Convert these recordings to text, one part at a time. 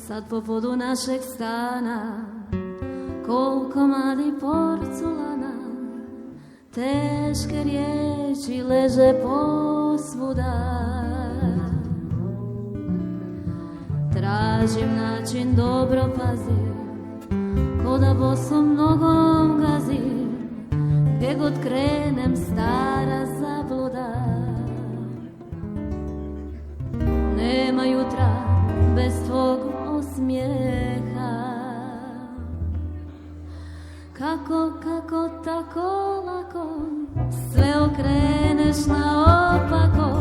Sad po podu našeg stana ko komadi porculana, teške riječi leže posvuda. Tražim način, dobro pazim, ko da bosom nogom gazim, gdje god krenem stara zabluda. Nema jutra bez tvog osmijeha, kako tako lako sve okreneš naopako,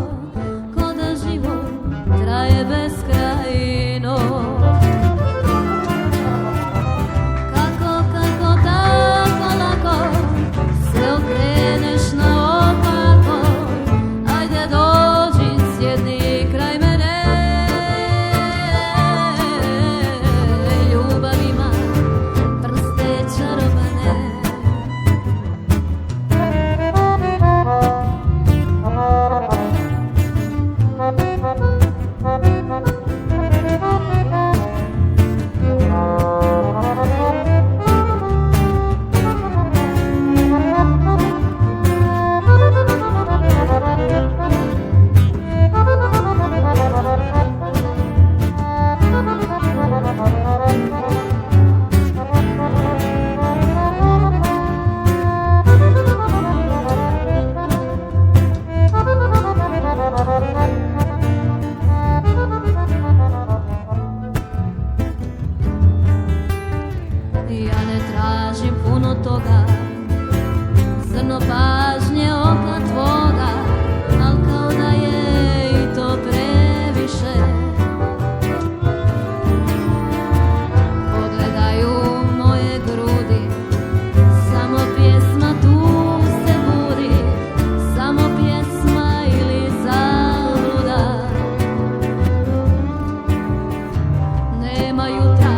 ko da život traje beskrajno. Kako tako lako sve okreneš naopako, ajde dođi sjedni kraj mene. Ljubav ima prste čarobne. Ja ne tražim puno toga, zrno pažnje oka tvoga, al kao da je i to previše. Pogledaju moje grudi, samo pjesma tu se budi, samo pjesma ili zabluda. Nema jutra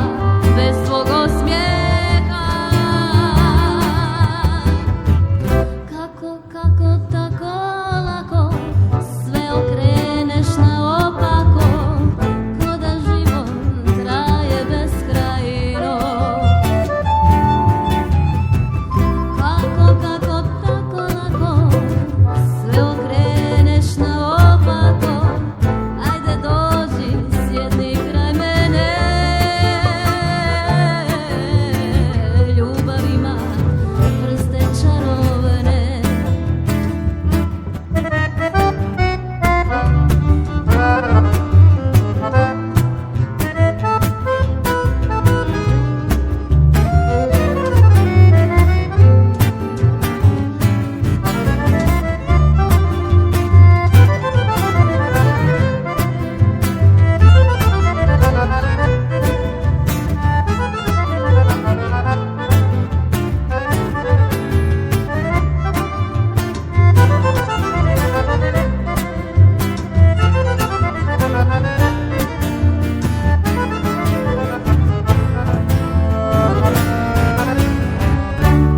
bez tvog osmijeha, kako tako lako sve okreneš naopako, ko da život traje beskrajno. Kako tako lako sve okreneš naopako, ajde dođi sjedni kraj mene. Ljubav ima prste čarobne.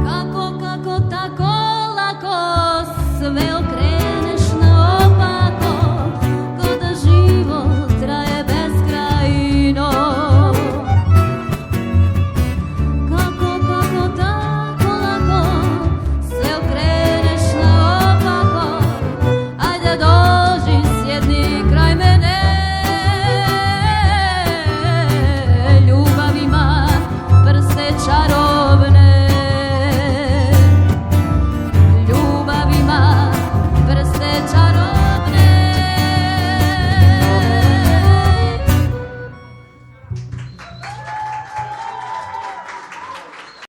Kako tako lako sve okreneš